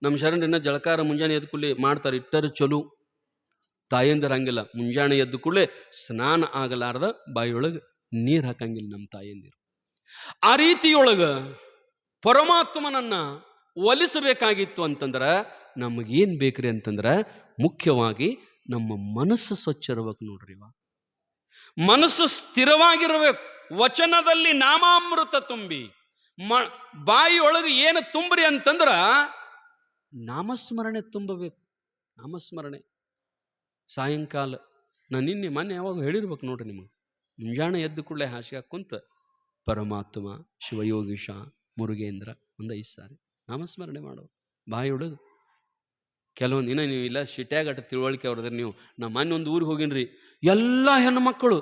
ನಮ್ಮ ಶರಣರಿನ ಜಳಕಾರ ಮುಂಜಾನೆ ಎದ್ದು ಕೂಡಲೇ ಮಾಡ್ತಾರೆ, ಇಟ್ಟರು ಚಲೋ. ತಾಯಂದಿರು ಹಂಗಿಲ್ಲ, ಮುಂಜಾನೆ ಎದ್ದು ಕೂಡಲೇ ಸ್ನಾನ ಆಗಲಾರ್ದ ಬಾಯಿಯೊಳಗೆ ನೀರು ಹಾಕಂಗಿಲ್ಲ ನಮ್ಮ ತಾಯಂದಿರು. ಆ ರೀತಿಯೊಳಗೆ ಪರಮಾತ್ಮನನ್ನ ಒಲಿಸಬೇಕಾಗಿತ್ತು ಅಂತಂದ್ರೆ ನಮಗೇನು ಬೇಕ್ರಿ ಅಂತಂದ್ರೆ ಮುಖ್ಯವಾಗಿ ನಮ್ಮ ಮನಸ್ಸು ಸ್ವಚ್ಛ ಇರ್ಬೇಕು ನೋಡ್ರಿ. ಮನಸ್ಸು ಸ್ಥಿರವಾಗಿರಬೇಕು. ವಚನದಲ್ಲಿ ನಾಮಾಮೃತ ತುಂಬಿ ಬಾಯಿಯೊಳಗೆ ಏನು ತುಂಬ್ರಿ ಅಂತಂದ್ರ ನಾಮಸ್ಮರಣೆ ತುಂಬಬೇಕು. ನಾಮಸ್ಮರಣೆ ಸಾಯಂಕಾಲ ನಾನು ನಿನ್ನೆ ಮೊನ್ನೆ ಯಾವಾಗ ಹೇಳಿರ್ಬೇಕು ನೋಡ್ರಿ ನಿಮಗೆ, ಮುಂಜಾನೆ ಎದ್ದು ಕೂಡಲೇ ಹಾಸಿಗೆ ಕುಂತ ಪರಮಾತ್ಮ, ಶಿವಯೋಗೀಶ, ಮುರುಗೇಂದ್ರ ಒಂದು 5 ಸಾರಿ ನಾಮಸ್ಮರಣೆ ಮಾಡೋ ಬಾಯಿಯೊಳಗೆ. ಕೆಲವೊಂದು ದಿನ ನೀವು ಇಲ್ಲ ಶಿಟ್ಯಾಗಟ್ಟ ತಿಳುವಳಿಕೆ ಅವ್ರದ್ರೆ ನೀವು. ನಾ ಮೊನ್ನೆ ಒಂದು ಊರಿಗೆ ಹೋಗಿನ್ರಿ, ಎಲ್ಲ ಹೆಣ್ಣುಮಕ್ಕಳು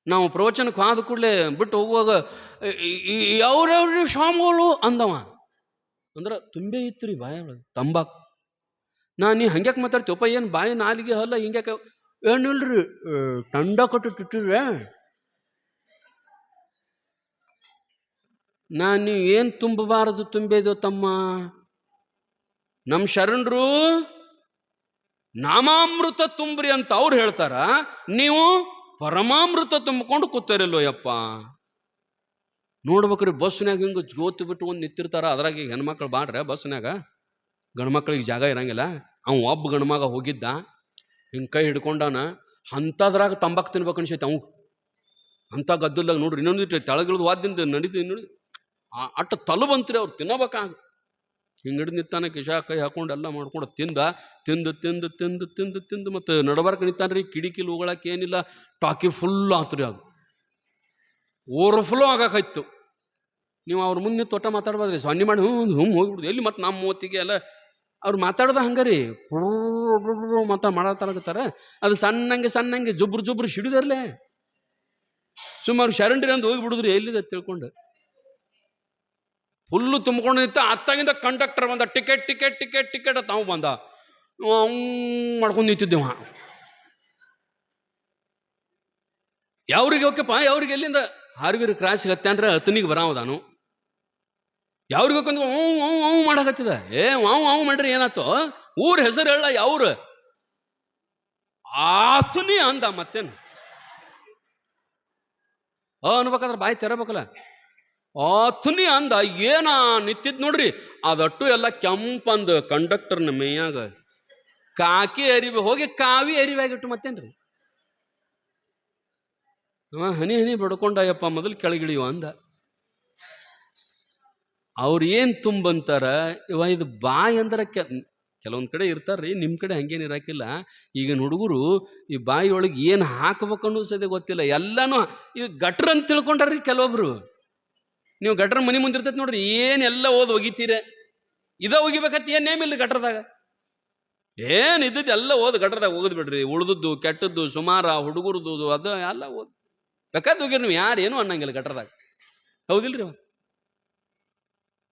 ನಾವು ಪ್ರವಚನಕ್ಕೆ ಆದ ಕೂಡಲೇ ಬಿಟ್ಟು ಹೋಗುವಾಗ ಯಾವ್ಯಾವ್ರಿ ಸ್ವಾಮಿಗಳು ಅಂದವ. ಅಂದ್ರೆ ತುಂಬೆ ಇತ್ತು ರೀ ಬಾಯೊಳಗೆ ತಂಬಾಕು. ನೀ ಹಂಗ್ಯಾಕೆ ಮಾತಾಡ್ತೀವಪ್ಪ, ಏನು ಬಾಯಿ ನಾಲಿಗೆ ಅಲ್ಲ ಹಿಂಗ್ಯಾಕೆ? ಏನಿಲ್ರಿ ತಂಡ ಕೊಟ್ಟಿಟ್ಟಿರ್ರೆ. ನೀವು ಏನು ತುಂಬಬಾರದು ತುಂಬೇದು ತಮ್ಮ. ನಮ್ಮ ಶರಣರು ನಾಮಾಮೃತ ತುಂಬ್ರಿ ಅಂತ ಅವ್ರು ಹೇಳ್ತಾರ, ನೀವು ಪರಮಾಮೃತ ತುಂಬಿಕೊಂಡು ಕೂತಾರಿಲ್ಲೋ ಯಪ್ಪ. ನೋಡ್ಬೇಕ್ರಿ ಬಸ್ನ್ಯಾಗ ಹಿಂಗೆ ಜೋತು ಬಿಟ್ಟು ಒಂದು ನಿಂತಿರ್ತಾರ. ಅದ್ರಾಗ ಈಗ ಹೆಣ್ಮಕ್ಳು ಬಾಡ್ರೆ ಬಸ್ನ್ಯಾಗ, ಗಂಡ್ಮಕ್ಳಿಗೆ ಜಾಗ ಇರಂಗಿಲ್ಲ. ಒಬ್ಬ ಗಂಡ್ಮಗ ಹೋಗಿದ್ದ, ಹಿಂಗೆ ಕೈ ಹಿಡ್ಕೊಂಡಾನ, ಅಂಥದ್ರಾಗ ತಂಬಾಕು ತಿನ್ಬೇಕು ಅನ್ಸೈತೆ ಅವು. ಅಂಥ ಗದ್ದಲ್ದಾಗ ನೋಡ್ರಿ, ಇನ್ನೊಂದಿಟ್ಟು ತೆಳಗಿಳಿದು ವಾದ್ಯಂತ ನಡೀತೀವಿ ನೋಡಿ, ಅಟ್ಟು ತಲು ಬಂತ್ರಿ ಅವ್ರು ತಿನ್ನಬೇಕಾಗ. ಹಿಂಗೆ ಹಿಡಿದು ನಿಂತಾನೆ, ಕಿಶಾ ಕೈ ಹಾಕೊಂಡು ಎಲ್ಲ ಮಾಡ್ಕೊಂಡು ತಿಂದು ಮತ್ತು ನಡಬಾರ್ಕ ನಿಂತಾನ್ರಿ. ಕಿಡಿಕಿಲ್ ಹೋಗಳಕ್ಕೆ ಏನಿಲ್ಲ, ಟಾಕಿ ಫುಲ್ ಆತ್ರಿ, ಅದು ಓವರ್ಫ್ಲೋ ಆಗಾಕಾಯ್ತು. ನೀವು ಅವ್ರ ಮುಂದೆ ತೋಟ ಮಾತಾಡ್ಬೋದ್ರಿ, ಸೊನ್ನೆ ಮಾಡಿ ಹೋಗ್ಬಿಡುದು. ಎಲ್ಲಿ ಮತ್ತು ನಮ್ಮ ಮೂವತ್ತಿಗೆ ಎಲ್ಲ ಅವ್ರು ಮಾತಾಡೋದ ಹಂಗಾರಿ ಮಾಡತ್ತಾರ. ಅದು ಸಣ್ಣಂಗೆ ಜುಬ್ರು ಸಿಡಿದಾರ್ಲೆ. ಸುಮಾರು ಶರಣರಿ ಅಂತ ಹೋಗಿಬಿಡುದ್ರಿ, ಎಲ್ಲಿದೆ ತಿಳ್ಕೊಂಡು. ಫುಲ್ಲು ತುಂಬ್ಕೊಂಡು ನಿಂತ. ಅತ್ತಾಗಿಂದ ಕಂಡಕ್ಟರ್ ಬಂದ, ಟಿಕೆಟ್ ತಾವು ಬಂದ, ಮಾಡ್ಕೊಂಡು ನಿಂತಿದ್ದೇವ. ಯಾವ್ರಿಗೆ ಓಕೆಪ್ಪ, ಯಾವ್ರಿಗೆ ಎಲ್ಲಿಂದ ಹಾರ್ಗಿರಿ ಕ್ರಾಸಿಗೆ ಹತ್ತಂದ್ರೆ ಹತ್ತನಿಗೆ ಬರಾವದಾನು. ಯಾವ್ರಿಗೆ ಹೋಗ್ಕೊಂಡು ಮಾಡಕತ್ತಿದ. ವಾವ್ ಮಾಡ್ರಿ, ಏನಾಯ್ತು? ಊರ ಹೆಸರು ಹೇಳ, ಯಾವ್ರು ಆತನಿ ಅಂದ. ಮತ್ತೇನು ಅನ್ಬೇಕಾದ್ರೆ ಬಾಯಿ ತೆರಬೇಕಲ್ಲ. ಆತನಿ ಅಂದ. ಏನ ನಿಂತಿದ್ ನೋಡ್ರಿ, ಅದಟ್ಟು ಎಲ್ಲ ಕೆಂಪಂದ ಕಂಡಕ್ಟರ್ನ ಮೈಯಾಗ ಕಾಕಿ ಅರಿವಿ ಹೋಗಿ ಕಾವಿ ಅರಿವಾಗಿಟ್ಟು. ಮತ್ತೇನ್ರಿ ಹನಿ ಬಡ್ಕೊಂಡಯ್ಯಪ್ಪ, ಮೊದಲು ಕೆಳಗಿಳಿಯುವ ಅಂದ. ಅವ್ರು ಏನು ತುಂಬಂತಾರ ಇದು ಬಾಯಿ ಅಂದ್ರೆ. ಕೆಲವೊಂದು ಕಡೆ ಇರ್ತಾರ್ರಿ, ನಿಮ್ಮ ಕಡೆ ಹಂಗೇನು ಇರಾಕಿಲ್ಲ. ಈಗಿನ ಹುಡುಗರು ಈ ಬಾಯಿ ಒಳಗೆ ಏನು ಹಾಕ್ಬೇಕು ಅನ್ನೋದು ಸದ್ಯ ಗೊತ್ತಿಲ್ಲ. ಎಲ್ಲನೂ ಈಗ ಗಟ್ರ ಅಂತ ತಿಳ್ಕೊಂಡ್ರಿ ಕೆಲವೊಬ್ರು. ನೀವು ಗಟ್ರ ಮನೆ ಮುಂದಿರ್ತೈತೆ ನೋಡ್ರಿ, ಏನೆಲ್ಲ ಒಗಿತೀರ. ಒಗಿಬೇಕಂತ ಏನು ನೇಮಿಲ್ಲ ಗಟ್ರದಾಗ. ಏನು ಇದ್ದದ್ದು ಎಲ್ಲ ಗಟ್ರದಾಗ ಒಗದ್ ಬಿಡ್ರಿ. ಉಳ್ದದ್ದು ಕೆಟ್ಟದ್ದು ಸುಮಾರ ಹುಡುಗರದು ಅದು ಎಲ್ಲ ಬೇಕಾದ ಹೋಗಿರಿ. ನೀವು ಯಾರು ಏನೂ ಅನ್ನಂಗಿಲ್ಲ ಗಟ್ರದಾಗ, ಹೌದಿಲ್ರಿ?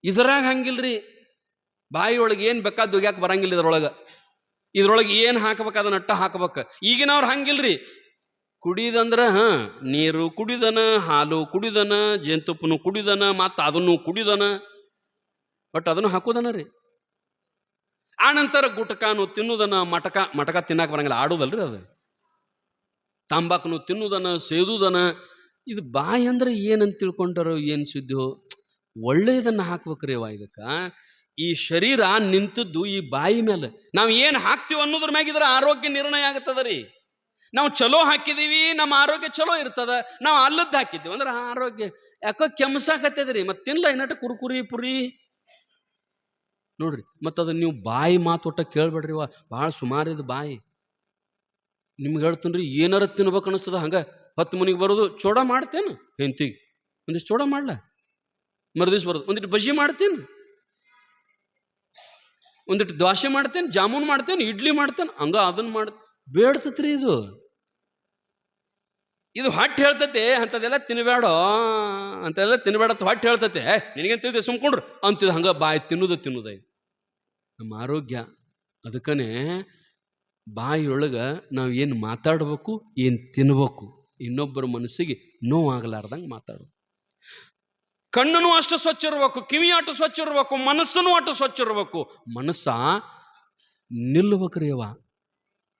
ಇದ್ರಾಗ ಹಂಗಿಲ್ರಿ. ಬಾಯಿ ಒಳಗೆ ಏನು ಬೇಕಾದ್ದು ಹೋಗ್ಯಾಕೆ ಬರಂಗಿಲ್ಲ. ಇದ್ರೊಳಗೆ ಏನು ಹಾಕ್ಬೇಕು ಅದನ್ನ ಅಟ್ಟ ಹಾಕ್ಬೇಕು. ಈಗಿನವ್ರು ಹಂಗಿಲ್ರಿ. ಕುಡಿದಂದ್ರ ನೀರು ಕುಡಿದನ, ಹಾಲು ಕುಡಿದನ, ಜೇನುತುಪ್ಪನು ಕುಡಿದನ, ಮತ್ತು ಅದನ್ನು ಕುಡಿದನ, ಬಟ್ ಅದನ್ನು ಹಾಕೋದನ ರೀ. ಆನಂತರ ಗುಟಕಾನು ತಿನ್ನುದನ, ಮಟಕ ತಿನ್ನಕ್ಕೆ ಬರಂಗಿಲ್ಲ, ಆಡೋದಲ್ರಿ ಅದು. ತಂಬಾಕನು ತಿನ್ನುದನ, ಸೇದುದನ. ಇದು ಬಾಯಿ ಅಂದ್ರೆ ಏನಂತ ತಿಳ್ಕೊಂಡಾರೋ ಏನು ಸುದ್ದಿಯೋ. ಒಳ್ಳೆಯದನ್ನು ಹಾಕ್ಬೇಕ್ರಿ ಇದಕ್ಕೆ. ಈ ಶರೀರ ನಿಂತದ್ದು ಈ ಬಾಯಿ ಮೇಲೆ. ನಾವು ಏನು ಹಾಕ್ತೀವಿ ಅನ್ನೋದ್ರ ಮ್ಯಾಗಿದ್ರೆ ಆರೋಗ್ಯ ನಿರ್ಣಯ ಆಗ್ತದ ರೀ. ನಾವು ಚಲೋ ಹಾಕಿದೀವಿ, ನಮ್ಮ ಆರೋಗ್ಯ ಚಲೋ ಇರ್ತದ. ನಾವು ಅಲ್ಲದ್ದು ಹಾಕಿದ್ದೀವಿ ಅಂದ್ರೆ ಆರೋಗ್ಯ ಯಾಕೋ ಕೆಮ್ಸಾಕತ್ತದ್ರಿ. ಮತ್ತೆ ತಿನ್ಲ ಇನ್ನಟ್ಟು ಕುರುಕುರಿ ಪುರಿ ನೋಡ್ರಿ. ಮತ್ತು ಅದನ್ನ ನೀವು ಬಾಯಿ ಮಾತೊಟ್ಟ ಕೇಳ್ಬೇಡ್ರಿ. ಭಾಳ ಸುಮಾರಿದ ಬಾಯಿ. ನಿಮ್ಗೆ ಹೇಳ್ತೀನಿ, ಏನಾರ ತಿನ್ಬೇಕು ಅನಿಸ್ತದ. ಹಂಗೆ 10 ಮನಿಗೆ ಬರೋದು, ಚೋಡ ಮಾಡ್ತೇನೆ ಹೆಂತಿಗೆ, ಒಂದಿಷ್ಟು ಚೋಡ ಮಾಡ್ಲ, ಮರುದಿವ್ಸ ಬರೋದು ಒಂದಿಟ್ಟು ಬಜ್ಜಿ ಮಾಡ್ತೇನೆ, ಒಂದಿಟ್ಟು ದ್ವಾಸೆ ಮಾಡ್ತೇನೆ, ಜಾಮೂನ್ ಮಾಡ್ತೇನೆ, ಇಡ್ಲಿ ಮಾಡ್ತೇನೆ, ಹಂಗ ಅದನ್ನ ಬೇಡ್ತತ್ರಿ. ಇದು ಹೊಟ್ಟೆ ಹೇಳ್ತತೆ ಅಂಥದ್ದೆಲ್ಲ ತಿನ್ಬೇಡ ಅಂತ ಹೊಟ್ಟೆ ಹೇಳ್ತತೆ. ನಿನಗೇನು ತಿಳಿದೆ ಸುಮ್ಕೊಂಡ್ರು ಅಂತಿದ್. ಹಂಗ ಬಾಯಿ ತಿನ್ನುದ ನಮ್ಮ ಆರೋಗ್ಯ. ಅದಕ್ಕನೆ ಬಾಯಿಯೊಳಗೆ ನಾವು ಏನು ಮಾತಾಡ್ಬೇಕು, ಏನು ತಿನ್ಬೇಕು, ಇನ್ನೊಬ್ಬರ ಮನಸ್ಸಿಗೆ ನೋವಾಗಲಾರ್ದಂಗೆ ಮಾತಾಡೋದು. ಕಣ್ಣನು ಅಷ್ಟು ಸ್ವಚ್ಛ ಇರಬೇಕು, ಕಿವಿ ಅಷ್ಟು ಸ್ವಚ್ಛ ಇರಬೇಕು, ಮನಸ್ಸನ್ನು ಅಷ್ಟು ಸ್ವಚ್ಛ ಇರಬೇಕು. ಮನಸ್ಸ ನಿಲ್ಬೇಕ್ರಿ ಅವ.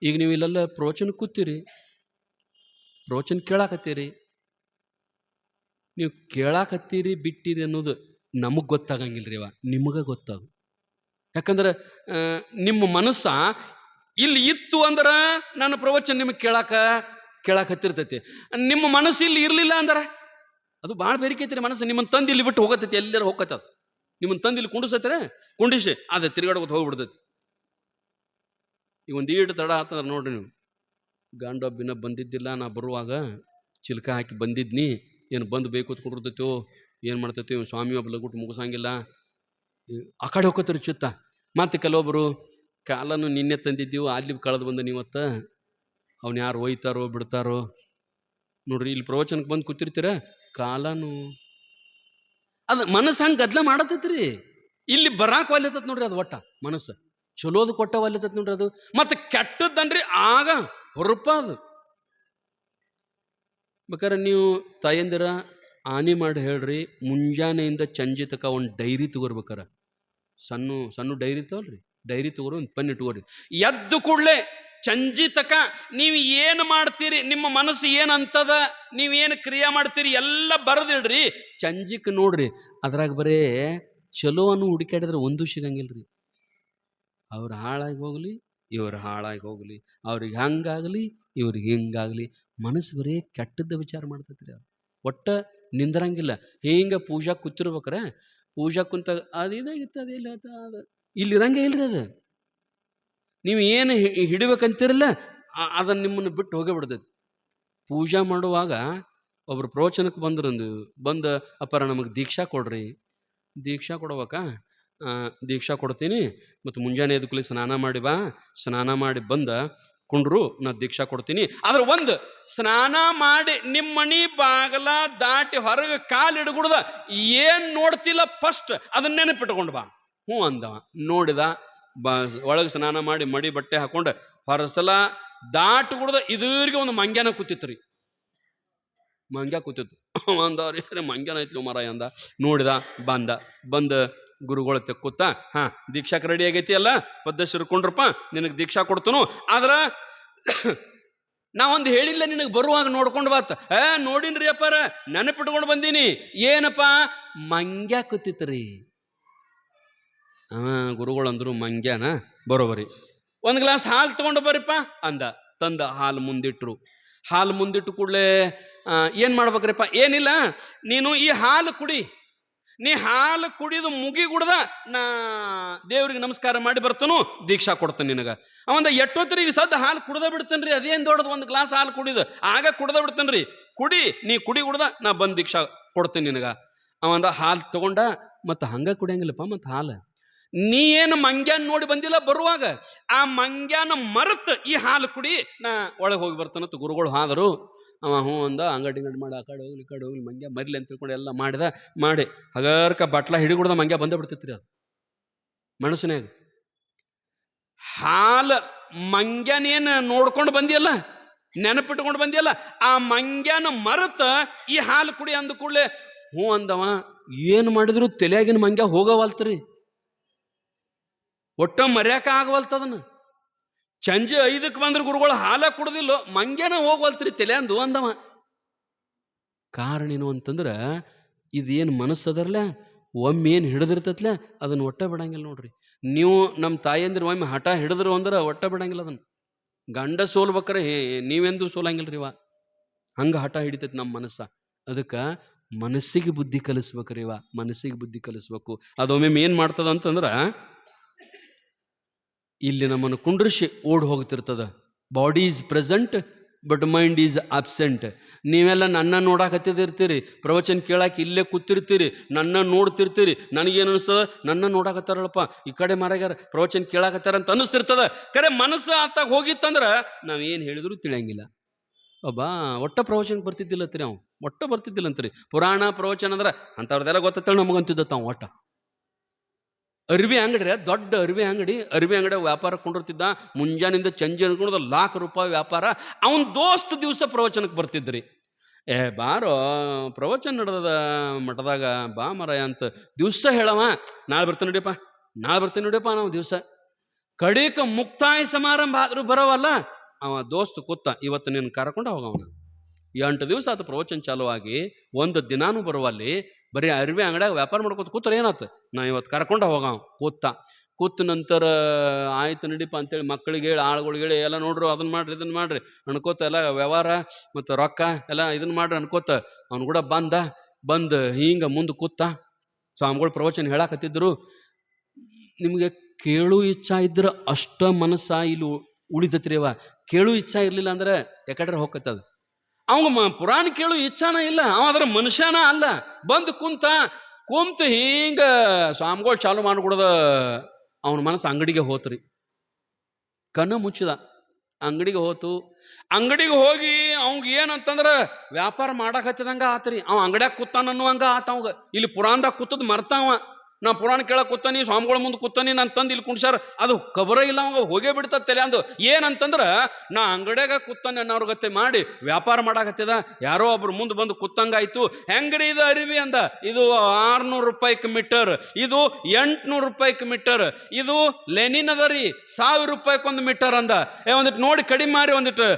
ಈಗ ನೀವು ಇಲ್ಲೆಲ್ಲ ಪ್ರವಚನ ಕೂತೀರಿ, ಪ್ರವಚನ ಕೇಳಾಕತ್ತೀರಿ. ನೀವು ಕೇಳಾಕತ್ತೀರಿ ಬಿಟ್ಟಿರಿ ಅನ್ನೋದು ನಮಗೆ ಗೊತ್ತಾಗಂಗಿಲ್ರಿ ಅವ, ನಿಮಗೆ ಗೊತ್ತಾಗ. ಯಾಕಂದ್ರೆ ನಿಮ್ಮ ಮನಸ್ಸ ಇಲ್ಲಿ ಇತ್ತು ಅಂದ್ರೆ ನನ್ನ ಪ್ರವಚನ ನಿಮಗೆ ಕೇಳಾಕತ್ತಿರ್ತೈತಿ. ನಿಮ್ಮ ಮನಸ್ಸು ಇಲ್ಲಿ ಇರಲಿಲ್ಲ ಅಂದ್ರೆ ಅದು ಭಾಳ ಬೇರಿಕೈತಿರಿ. ಮನಸ್ಸು ನಿಮ್ಮನ್ನು ತಂದು ಇಲ್ಲಿ ಬಿಟ್ಟು ಹೋಗತೈತಿ, ಎಲ್ಲರೂ ಹೋಗತ್ತದ. ನಿಮ್ಮನ್ನು ತಂದು ಇಲ್ಲಿ ಕುಂಡಿಸ್ತೈತೆ, ಕುಂಡಿಸಿ ಅದೇ ತಿರುಗಾಡೋದು ಹೋಗ್ಬಿಡ್ತೈತಿ. ಈಗ ಒಂದು ಈಡು ತಡ ಆಗ್ತದ ನೋಡ್ರಿ. ನೀವು ಗಾಂಡೊಬ್ಬಿನ ಬಂದಿದ್ದಿಲ್ಲ, ನಾ ಬರುವಾಗ ಚಿಲ್ಕ ಹಾಕಿ ಬಂದಿದ್ನಿ, ಏನು ಬಂದು ಬೇಕು ಕೊಟ್ಟಿರ್ತೈತೋ ಏನು ಮಾಡ್ತೈತಿ ಸ್ವಾಮಿ ಒಬ್ಬ ಲಗುಟ್ಟು ಮುಗಿಸಂಗಿಲ್ಲ, ಆ ಕಡೆ ಹೋಗ್ಕೋತೀರಿ ಚಿತ್ತ. ಮತ್ತು ಕೆಲವೊಬ್ಬರು ಕಾಲನು ನಿನ್ನೆ ತಂದಿದ್ದೀವಿ, ಅಲ್ಲಿ ಕಳೆದು ಬಂದ ನೀವತ್ತ, ಅವ್ನು ಯಾರು ಒಯ್ತಾರೋ ಬಿಡ್ತಾರೋ ನೋಡ್ರಿ. ಇಲ್ಲಿ ಪ್ರವಚನಕ್ಕೆ ಬಂದು ಕೂತಿರ್ತೀರ, ಕಾಲನು ಅದು ಮನಸ್ಸು ಹಂಗೆ ಗದ್ಲ ಮಾಡತೈತ್ರಿ. ಇಲ್ಲಿ ಬರಾಕ್ ಒಲ್ಲೆತತ್ ನೋಡ್ರಿ ಅದು ಒಟ್ಟ ಮನಸ್ಸು. ಚಲೋದು ಕೊಟ್ಟ ಒಲ್ಲೆತತ್ ನೋಡ್ರಿ ಅದು. ಮತ್ತು ಕೆಟ್ಟದ್ದನ್ರಿ ಆಗ ಹೊರಪ ಅದು. ಬೇಕಾದ್ರೆ ನೀವು ತಾಯಂದಿರ ಆನಿ ಮಾಡಿ ಹೇಳ್ರಿ, ಮುಂಜಾನೆಯಿಂದ ಸಂಜೆ ತನಕ ಒಂದು ಡೈರಿ ತಗೋರ್ಬೇಕಾರ. ಸಣ್ಣ ಡೈರಿ ತಗೋಲ್ರಿ, ಡೈರಿ ತಗೋರಿ, ಒಂದು ಪೆನ್ ಇಟ್ಕೋರಿ. ಎದ್ದು ಕೂಡಲೇ ಸಂಜೆ ತನಕ ನೀವು ಏನು ಮಾಡ್ತೀರಿ, ನಿಮ್ಮ ಮನಸ್ಸು ಏನಂತದ, ನೀವೇನು ಕ್ರಿಯೆ ಮಾಡ್ತೀರಿ ಎಲ್ಲ ಬರೆದಿಡ್ರಿ. ಸಂಜಿಕ್ ನೋಡ್ರಿ, ಅದ್ರಾಗ ಬರೇ ಚಲೋ ಅನ್ನು ಹುಡುಕಾಡಿದ್ರೆ ಒಂದೂ ಸಿಗಂಗಿಲ್ರಿ. ಅವ್ರು ಹಾಳಾಗಿ ಹೋಗ್ಲಿ, ಇವ್ರು ಹಾಳಾಗಿ ಹೋಗ್ಲಿ, ಅವ್ರಿಗೆ ಹಂಗಾಗಲಿ ಇವ್ರಿಗೆ ಹಿಂಗಾಗಲಿ, ಮನಸ್ಸು ಬರೀ ಕೆಟ್ಟದ್ದ ವಿಚಾರ ಮಾಡ್ತೈತ್ರಿ. ಅವ್ರು ಒಟ್ಟ ನಿಂದ್ರಂಗಿಲ್ಲ. ಹಿಂಗೆ ಪೂಜಾ ಕೂತಿರ್ಬೇಕ್ರೆ, ಪೂಜಾ ಕುಂತ ಅದು ಇದಾಗಿತ್ತು, ಅದಿಲ್ಲ ಅದು ಇಲ್ಲಿ ಇರಂಗೆ ಇಲ್ರಿ. ಅದು ನೀವು ಏನು ಹಿಡಿಬೇಕಂತಿರಲ್ಲ ಅದನ್ನು ನಿಮ್ಮನ್ನು ಬಿಟ್ಟು ಹೋಗೇ ಬಿಡ್ತೈತಿ. ಪೂಜಾ ಮಾಡುವಾಗ ಒಬ್ರು ಪ್ರವಚನಕ್ಕೆ ಬಂದು ಅಪ್ಪರ ನಮಗೆ ದೀಕ್ಷಾ ಕೊಡ್ರಿ. ದೀಕ್ಷಾ ಕೊಡ್ಬೇಕಾ? ದೀಕ್ಷಾ ಕೊಡ್ತೀನಿ, ಮತ್ತು ಮುಂಜಾನೆ ಎದ್ದು ಕೂಡಲೇ ಸ್ನಾನ ಮಾಡಿ ಬಾ, ಸ್ನಾನ ಮಾಡಿ ಬಂದ ಕುಂಡ್ರು, ನಾ ದೀಕ್ಷಾ ಕೊಡ್ತೀನಿ. ಆದ್ರೆ ಒಂದು ಸ್ನಾನ ಮಾಡಿ ನಿಮ್ಮ ಮನೆ ಬಾಗಲ ದಾಟಿ ಹೊರಗೆ ಕಾಲು ಹಿಡ್ಗುಡ್ದ ಏನು ನೋಡ್ತಿಲ್ಲ ಫಸ್ಟ್ ಅದನ್ನ ನೆನಪಿಟ್ಕೊಂಡು ಬಾ. ಹ್ಞೂ ಅಂದವ. ನೋಡಿದ, ಒಳಗೆ ಸ್ನಾನ ಮಾಡಿ ಮಡಿ ಬಟ್ಟೆ ಹಾಕೊಂಡು ಹೊರಸಲ ದಾಟು ಕುಡ್ದ ಇದೂರಿಗೆ ಒಂದು ಮಂಗ್ಯಾನ ಕೂತಿತ್ತು ರೀ. ಮಂಗ್ಯ ಕೂತಿತ್ತು. ಅಂದವ್ರಿ ಮಂಗ್ಯಾನ ಐತಿ ಮರ ಅಂದ. ನೋಡಿದ, ಬಂದ ಗುರುಗಳ ತೆಕ್ಕೂತ, ಹಾಂ ದೀಕ್ಷಾಕ್ಕೆ ರೆಡಿ ಆಗೈತಿ ಅಲ್ಲ, ಪದ್ಧತಿ ಇರ್ಕೊಂಡ್ರಪ್ಪ, ನಿನಗೆ ದೀಕ್ಷಾ ಕೊಡ್ತನು. ಆದ್ರೆ ನಾವೊಂದು ಹೇಳಿಲ್ಲ ನಿನಗೆ ಬರುವಾಗ ನೋಡ್ಕೊಂಡು ಬಾತ. ನೋಡಿನ್ರಿ ಅಪ್ಪಾರ, ನೆನಪಿಟ್ಕೊಂಡು ಬಂದೀನಿ. ಏನಪ್ಪ? ಮಂಗ್ಯ ಕೂತಿತ್ರಿ. ಗುರುಗಳು ಅಂದರು ಮಂಗ್ಯಾನ, ಬರೋಬರಿ. ಒಂದು ಗ್ಲಾಸ್ ಹಾಲು ತೊಗೊಂಡು ಬರ್ರಿಪ್ಪ ಅಂದ. ತಂದ ಹಾಲು ಮುಂದಿಟ್ರು. ಹಾಲು ಮುಂದಿಟ್ಟು ಕೂಡಲೇ ಏನು ಮಾಡ್ಬೇಕ್ರಿಪ್ಪ? ಏನಿಲ್ಲ, ನೀನು ಈ ಹಾಲು ಕುಡಿ. ನೀ ಹಾಲು ಕುಡಿದು ಮುಗಿ ಕುಡ್ದ ನಾ ದೇವ್ರಿಗೆ ನಮಸ್ಕಾರ ಮಾಡಿ ಬರ್ತನು, ದೀಕ್ಷಾ ಕೊಡ್ತಾನೆ ನಿನಗೆ. ಅವಂದ ಎಷ್ಟೊತ್ತರಿಗೆ ಸದ್ದು ಹಾಲು ಕುಡ್ದ ಬಿಡ್ತಾನೆ ರೀ. ಅದೇನು ದೊಡ್ಡದು, ಒಂದು ಗ್ಲಾಸ್ ಹಾಲು ಕುಡಿದು ಆಗ ಕುಡ್ದ ಬಿಡ್ತಾನೆ ರೀ. ನೀ ಕುಡಿ ಕುಡ್ದ ನಾ ಬಂದು ದೀಕ್ಷಾ ಕೊಡ್ತೇನೆ ನಿನಗೆ. ಅವಂದ ಹಾಲು ತಗೊಂಡ, ಮತ್ತು ಹಂಗೆ ಕುಡಿಯಂಗಿಲ್ಲಪ್ಪ. ಮತ್ತು ಹಾಲು ನೀ ಏನು ಮಂಗ್ಯಾನ ನೋಡಿ ಬಂದಿಲ್ಲ ಬರುವಾಗ, ಆ ಮಂಗ್ಯಾನ ಮರೆತು ಈ ಹಾಲು ಕುಡಿ, ನಾ ಒಳಗೆ ಹೋಗಿ ಬರ್ತಾನಂತ ಗುರುಗಳು ಹಾದರು. ಅವ ಹ್ಞೂ ಅಂದ. ಅಂಗಡಿ ಮಾಡಿ ಆ ಕಡೆ ಹೋಗ್ಲಿ ಮಂಗ್ಯ ಮರಿಲಿ ಅಂತ ತಿಳ್ಕೊಂಡು ಎಲ್ಲ ಮಾಡಿ ಹಗರ್ಕ ಬಟ್ಲ ಹಿಡಿಗುಡ್ದ ಮಂಗ್ಯ ಬಂದೇ ಬಿಡ್ತೈತ್ರಿ. ಅದು ಮನಸ್ಸಿನಾಗ ಹಾಲು ಮಂಗ್ಯನೇನು ನೋಡ್ಕೊಂಡು ಬಂದಿಯಲ್ಲ, ನೆನಪಿಟ್ಕೊಂಡು ಬಂದಿಯಲ್ಲ, ಆ ಮಂಗ್ಯಾನ ಮರೆತ ಈ ಹಾಲು ಕುಡಿ ಅಂದ ಕೂಡಲೇ ಹ್ಞೂ ಅಂದವ. ಏನು ಮಾಡಿದ್ರು ತಲೆಯಾಗಿನ ಮಂಗ್ಯ ಹೋಗವಲ್ತ್ರಿ, ಒಟ್ಟ ಮರ್ಯಾಕ ಆಗವಲ್ತದನ್ನ. ಸಂಜೆ 5ಕ್ಕೆ ಬಂದ್ರೆ ಗುರುಗಳು ಹಾಲ ಕುಡ್ದಿಲ್ಲೋ, ಮಂಗ್ಯನ ಹೋಗ್ವಲ್ತ್ರಿ ತಲೆ ಅಂದವ. ಕಾರಣ ಏನು ಅಂತಂದ್ರೆ, ಇದೇನು ಮನಸ್ಸದರ್ಲ ಒಮ್ಮೆ ಏನು ಹಿಡಿದಿರ್ತತ್ಲ ಅದನ್ನು ಒಟ್ಟ ಬಿಡಂಗಿಲ್ಲ ನೋಡ್ರಿ. ನೀವು ನಮ್ಮ ತಾಯಿಯಂದ್ರೆ ಒಮ್ಮೆ ಹಠ ಹಿಡಿದ್ರು ಅಂದ್ರೆ ಒಟ್ಟ ಬಿಡಂಗಿಲ್ಲ ಅದನ್ನು. ಗಂಡ ಸೋಲ್ಬೇಕ್ರೆ ನೀವೆಂದೂ ಸೋಲಂಗಿಲ್ರಿ ಇವ. ಹಂಗೆ ಹಠ ಹಿಡಿತೈತಿ ನಮ್ಮ ಮನಸ್ಸ. ಅದಕ್ಕೆ ಮನಸ್ಸಿಗೆ ಬುದ್ಧಿ ಕಲಿಸ್ಬೇಕ್ರಿ ಇವ, ಮನಸ್ಸಿಗೆ ಬುದ್ಧಿ ಕಲಿಸ್ಬೇಕು. ಅದೊಮ್ಮೆ ಏನು ಮಾಡ್ತದ ಅಂತಂದ್ರೆ, ಇಲ್ಲಿ ನಮ್ಮನ್ನು ಕುಂಡ್ರಿಸಿ ಓಡ್ ಹೋಗ್ತಿರ್ತದ. Body is present but mind is absent. ನೀವೆಲ್ಲ ನನ್ನ ನೋಡಾಕತ್ತಿರ್ತೀರಿ, ಪ್ರವಚನ ಕೇಳಾಕ ಇಲ್ಲೇ ಕೂತಿರ್ತೀರಿ, ನನ್ನ ನೋಡ್ತಿರ್ತೀರಿ. ನನಗೇನು ಅನಿಸ್ತದ, ನನ್ನ ನೋಡಾಕತ್ತಾರಳಪ್ಪ, ಈ ಕಡೆ ಮಾರಾಗ್ಯಾರ ಪ್ರವಚನ ಕೇಳಾಕತ್ತಾರ ಅಂತ ಅನ್ನಿಸ್ತಿರ್ತದ. ಕರೆ ಮನಸ್ಸು ಆತಾಗ ಹೋಗಿತ್ತಂದ್ರೆ ನಾವೇನು ಹೇಳಿದ್ರು ತಿಳಿಯಂಗಿಲ್ಲ. ಒಟ್ಟ ಪ್ರವಚನಕ್ಕೆ ಬರ್ತಿದ್ದಿಲ್ಲತ್ರಿ, ಅವು ಒಟ್ಟ ಬರ್ತಿದ್ದಿಲ್ಲ ಅಂತ್ರಿ. ಪುರಾಣ ಪ್ರವಚನ ಅಂದ್ರೆ ಅಂಥವ್ರದೆಲ್ಲ ಗೊತ್ತೇಳಿ ನಮಗಂತಿದ್ದ ತಾವು. ಒಟ್ಟ ಅರಿವಿ ಅಂಗಡಿ, ದೊಡ್ಡ ಅರಿವಿ ಅಂಗಡಿ ವ್ಯಾಪಾರ ಕೊಂಡಿರ್ತಿದ್ದ. ಮುಂಜಾನಿಂದ ಸಂಜೆ ಅನ್ಕೊಂಡು ₹1,00,000 ವ್ಯಾಪಾರ. ಅವನ ದೋಸ್ತ್ ದಿವಸ ಪ್ರವಚನಕ್ಕೆ ಬರ್ತಿದ್ರಿ. ಬಾರೋ ಪ್ರವಚನ ನಡೆದದ ಮಠದಾಗ ಬಾ ಮರಾಯ ಅಂತ ದಿವಸ ಹೇಳವ, ನಾಳೆ ಬರ್ತೀನಿ ನೋಡಿಯಪ್ಪ ನಾವು ದಿವಸ. ಕಡಿಕ ಮುಕ್ತಾಯ ಸಮಾರಂಭ ಆದ್ರೂ ಬರವಲ್ಲ, ಅವ ದೋಸ್ತ್ ಕೂತ ಇವತ್ತು ನೀನು ಕರ್ಕೊಂಡು ಹೋಗವನ. 8 ದಿವಸ ಆತ ಪ್ರವಚನ ಚಾಲುವಾಗಿ, ಒಂದು ದಿನಾನು ಬರುವಲ್ಲಿ, ಬರೀ ಅರಿವಿ ಅಂಗಡಿಯಾಗ ವ್ಯಾಪಾರ ಮಾಡ್ಕೊತ ಕೂತ್ರ ಏನಾಯ್ತು, ನಾ ಇವತ್ತು ಕರ್ಕೊಂಡು ಹೋಗವ. ಕೂತ ನಂತರ ಆಯ್ತು ನಡಿಪ ಅಂತೇಳಿ ಮಕ್ಕಳಿಗೆ ಹೇಳಿ, ಆಳುಗಳಿಗೆ ಹೇಳಿ, ಎಲ್ಲ ನೋಡ್ರು ಅದನ್ನ ಮಾಡ್ರಿ ಅನ್ಕೋತ ಎಲ್ಲ ವ್ಯವಹಾರ ಮತ್ತು ರೊಕ್ಕ ಎಲ್ಲ ಇದನ್ನ ಮಾಡ್ರಿ ಅನ್ಕೋತ ಅವ್ನು ಕೂಡ ಬಂದು ಹಿಂಗೆ ಮುಂದೆ ಕೂತ ಸ್ವಾಮಿಗಳು ಪ್ರವಚನ ಹೇಳಾಕತ್ತಿದ್ರು. ನಿಮಗೆ ಕೇಳು ಇಚ್ಛಾ ಇದ್ರೆ ಅಷ್ಟ ಮನಸ್ಸ ಇಲ್ಲಿ ಉಳಿದತ್ರಿ. ಕೇಳು ಇಚ್ಛಾ ಇರ್ಲಿಲ್ಲ ಅಂದ್ರೆ ಯಾಕಡ್ರೆ ಹೋಗತ್ತದ. ಅವಂಗ ಪುರಾಣ ಕೇಳು ಇಚ್ಛಾನ ಇಲ್ಲ, ಅವ ಅದ್ರ ಮನುಷ್ಯನ ಅಲ್ಲ. ಬಂದು ಕುಂತು ಹಿಂಗ ಸ್ವಾಮಿಗಳು ಚಾಲು ಮಾಡ್ಕೊಡದ ಅವನ ಮನಸ್ಸು ಅಂಗಡಿಗೆ ಹೋತ್ರಿ. ಕಣ್ಣು ಮುಚ್ಚಿದ, ಅಂಗಡಿಗೆ ಅಂಗಡಿಗೆ ಹೋಗಿ ಅವಂಗ ಏನಂತಂದ್ರೆ ವ್ಯಾಪಾರ ಮಾಡಾಕತ್ತಿದಂಗ ಆತ್ರಿ. ಅವ ಅಂಗಡ್ಯಾಗ ಕೂತಾನ ಅನ್ನುವಂಗ ಆತ. ಅವಂಗ ಇಲ್ಲಿ ಪುರಾಣದಾಗ ಕೂತದ್ ಮರ್ತಾವ. ನಾ ಪುರಾಣ ಕೇಳಕ್ ಕೂತಾನಿ, ಸ್ವಾಮಿಗಳ ಮುಂದೆ ಕೂತಾನಿ, ನಾನು ತಂದು ಇಲ್ಲಿ ಕುಣ್ಸಾರ, ಅದು ಕಬರ ಇಲ್ಲ. ಅವಾಗ ಹೋಗೇ ಬಿಡ್ತದ ತಲೆ ಅಂದು. ಏನಂತಂದ್ರ ನಾ ಅಂಗಡ್ಯಾಗ ಕೂತಾನೆ ಅನ್ನೋರ್ ಗತೆ ಮಾಡಿ ವ್ಯಾಪಾರ ಮಾಡಾಕತ್ತಿದ. ಯಾರೋ ಒಬ್ರು ಮುಂದೆ ಬಂದು ಕೂತಂಗಾಯ್ತು. ಹೆಂಗ್ರಿ ಇದು ಅರಿವಿ ಅಂದ. ಇದು 600 ರೂಪಾಯಿಗೆ ಮೀಟರ್, ಇದು 800 ರೂಪಾಯಿಗೆ ಮೀಟರ್, ಇದು ಲೆನಿನ್ ಅದ ರೀ 1000 ರೂಪಾಯಿಗೊಂದು ಮೀಟರ್ ಅಂದ. ಒಂದಿಟ್ಟು ನೋಡಿ ಕಡಿಮೆ ಮಾರಿ ಒಂದಿಟ್ಟು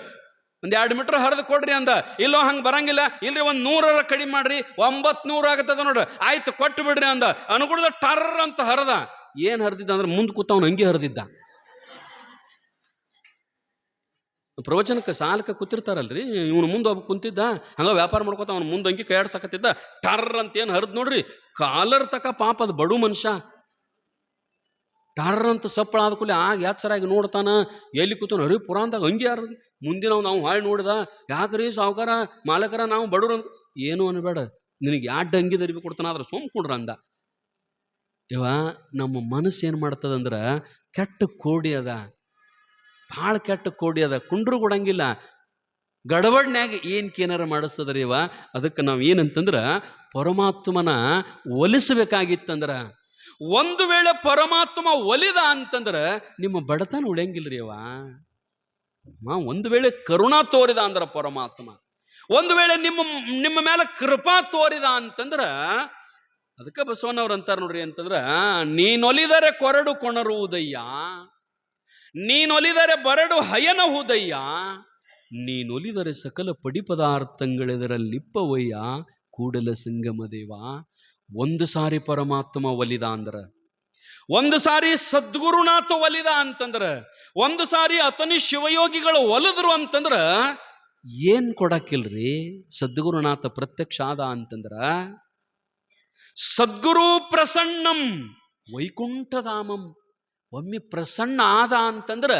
1-2 ಮೀಟರ್ ಹರಿದು ಕೊಡ್ರಿ ಅಂದ. ಇಲ್ಲೋ ಹಂಗೆ ಬರಂಗಿಲ್ಲ, ಇಲ್ರಿ 100 ಕಡಿಮೆ ಮಾಡ್ರಿ, 900 ಆಗತ್ತದ ನೋಡ್ರಿ, ಆಯ್ತು ಕೊಟ್ಟು ಬಿಡ್ರಿ ಅಂದ. ಅನುಗುಣದ ಟರ್ರ ಅಂತ ಹರದ. ಏನ್ ಹರಿದಿದ್ದ ಅಂದ್ರೆ ಮುಂದೆ ಕೂತವನು ಹಂಗೆ ಹರಿದಿದ್ದ. ಪ್ರವಚನಕ್ಕೆ ಸಾಲಕ್ಕೆ ಕೂತಿರ್ತಾರಲ್ರಿ, ಇವನು ಮುಂದೆ ಒಬ್ಬ ಕುಂತಿದ್ದ, ಹಂಗ ವ್ಯಾಪಾರ ಮಾಡ್ಕೋತ ಅವ್ನು ಮುಂದೆ ಅಂಗಿ ಕೈ ಆಡ್ಸಕತ್ತಿದ್ದ. ಟರ್ರ ಅಂತ ಏನು ಹರಿದ್ ನೋಡ್ರಿ, ಕಾಲರ್ ತಕ ಪಾಪ ಅದು ಬಡು ಮನುಷ್ಯ. ಟರ್ರ ಅಂತ ಸಪ್ಪಳ ಆದ ಕೂಲಿ ಆಗ ಎಚ್ಚರಾಗಿ ನೋಡ್ತಾನ, ಎಲ್ಲಿ ಕೂತಾನ, ಅರಿ ಪುರಾಣದಾಗ ಹಂಗೆ ಯಾರು ಮುಂದಿನ ನಾವು ಹಾಳು ನೋಡಿದ. ಯಾಕ್ರಿ ಸಾವುಕಾರ ಮಾಲಕರ ನಾವು ಬಡವ್ರ ಏನು ಅನ್ಬೇಡ, ನಿನಗೆ ಯಾಡ್ ಅಂಗಿ ದರಿಬಿ ಕೊಡ್ತಾನ, ಆದ್ರೆ ಸುಮ್ ಕೊಡ್ರ ಅಂದ. ನಮ್ಮ ಮನಸ್ಸು ಏನು ಮಾಡ್ತದಂದ್ರೆ ಕೆಟ್ಟ ಕೋಡಿ ಅದ, ಭಾಳ ಕೆಟ್ಟ ಕೋಡಿ ಅದ, ಕುಂಡ್ರು ಕೊಡಂಗಿಲ್ಲ. ಗಡಬಡ್ನ್ಯಾಗ ಏನಾರ ಮಾಡಿಸ್ತದ್ರಿ ಅದಕ್ಕೆ ನಾವು ಏನಂತಂದ್ರೆ ಪರಮಾತ್ಮನ ಒಲಿಸಬೇಕಾಗಿತ್ತಂದ್ರ, ಒಂದು ವೇಳೆ ಪರಮಾತ್ಮ ಒಲಿದ ಅಂತಂದ್ರೆ ನಿಮ್ಮ ಬಡತನ ಉಳಿಯಂಗಿಲ್ರಿ. ಒಂದು ವೇಳೆ ಕರುಣಾ ತೋರಿದ ಅಂದ್ರ ಪರಮಾತ್ಮ, ಒಂದು ವೇಳೆ ನಿಮ್ಮ ಮೇಲೆ ಕೃಪಾ ತೋರಿದ ಅಂತಂದ್ರ, ಅದಕ್ಕೆ ಬಸವಣ್ಣವ್ರು ಅಂತಾರ ನೋಡ್ರಿ ಅಂತಂದ್ರ, ನೀನೊಲಿದರೆ ಕೊರಡು ಕೊಣರುವುದಯ್ಯ, ನೀನೊಲಿದರೆ ಬರಡು ಹಯನಹುದಯ್ಯ, ನೀನೊಲಿದರೆ ಸಕಲ ಪಡಿ ಪದಾರ್ಥಗಳೆದರಲ್ಲಿಪ್ಪವಯ್ಯ ಕೂಡಲ ಸಂಗಮ ದೇವ. ಒಂದು ಸಾರಿ ಪರಮಾತ್ಮ ಒಲಿದ ಅಂದ್ರ, ಒಂದು ಸಾರಿ ಸದ್ಗುರುನಾಥ ಒಲಿದ ಅಂತಂದ್ರ, ಒಂದು ಸಾರಿ ಅತನಿ ಶಿವಯೋಗಿಗಳು ಒಲಿದ್ರು ಅಂತಂದ್ರ ಏನ್ ಕೊಡಕ್ಕಿಲ್ರಿ. ಸದ್ಗುರುನಾಥ ಪ್ರತ್ಯಕ್ಷ ಆದ ಅಂತಂದ್ರ, ಸದ್ಗುರು ಪ್ರಸನ್ನಂ ವೈಕುಂಠಧಾಮಂ. ಒಮ್ಮೆ ಪ್ರಸನ್ನ ಆದ ಅಂತಂದ್ರ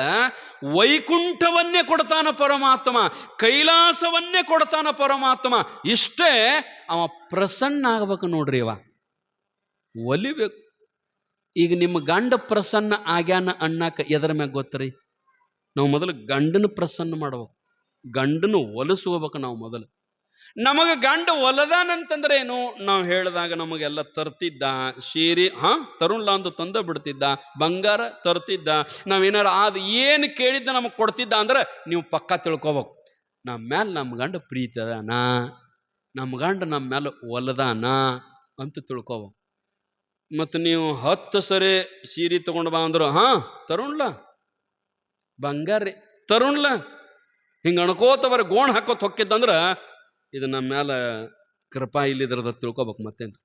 ವೈಕುಂಠವನ್ನೇ ಕೊಡ್ತಾನ ಪರಮಾತ್ಮ, ಕೈಲಾಸವನ್ನೇ ಕೊಡ್ತಾನ ಪರಮಾತ್ಮ. ಇಷ್ಟೇ ಅವ ಪ್ರಸನ್ನ ಆಗ್ಬೇಕು ನೋಡ್ರಿ. ಒಲಿಬೇಕು. ಈಗ ನಿಮ್ಮ ಗಂಡ ಪ್ರಸನ್ನ ಆಗ್ಯಾನ ಅಣ್ಣಾಕ ಎದರ ಮ್ಯಾಗ ಗೊತ್ತರಿ? ನಾವು ಮೊದಲು ಗಂಡನ ಪ್ರಸನ್ನ ಮಾಡ್ಬೇಕು, ಗಂಡನ ಒಲಿಸ್ಕೋಬೇಕು ನಾವು ಮೊದಲು. ನಮಗೆ ಗಂಡ ಒಲದಾನಂತಂದ್ರೆ ಏನು? ನಾವು ಹೇಳಿದಾಗ ನಮಗೆಲ್ಲ ತರ್ತಿದ್ದ, ಸೀರೆ ತರುಣ್ಲ ಅಂತ ತಂದ ಬಿಡ್ತಿದ್ದ, ಬಂಗಾರ ತರ್ತಿದ್ದ, ನಾವೇನಾರ ಅದು ಏನು ಕೇಳಿದ್ದ ನಮಗೆ ಕೊಡ್ತಿದ್ದ ಅಂದ್ರೆ ನೀವು ಪಕ್ಕ ತಿಳ್ಕೊಬೇಕು, ನಮ್ಮ ಮೇಲೆ ನಮ್ಮ ಗಂಡ ಪ್ರೀತಿ ಅದಾನ, ನಮ್ಮ ಗಂಡ ನಮ್ಮ ಮೇಲೆ ಒಲದಾನ ಅಂತ ತಿಳ್ಕೊಬೇಕು. ಮತ್ತು ನೀವು 10 ಸರಿ ಸೀರೆ ತಗೊಂಡು ಬಾ ಅಂದ್ರು, ತರುಣ್ಲ ಬಂಗಾರ ತರುಣ್ಲ ಹಿಂಗೆ ಅಣ್ಕೋತ ಬರ ಗೋಣ್ ಹಾಕೋತ ಹೊಕ್ಕಿದ್ದಂದ್ರೆ ಇದು ನಮ್ಮ ಮೇಲೆ ಕೃಪಾ ಇಲ್ಲಿದ್ರದ ತಿಳ್ಕೊಬೇಕು. ಮತ್ತೇನು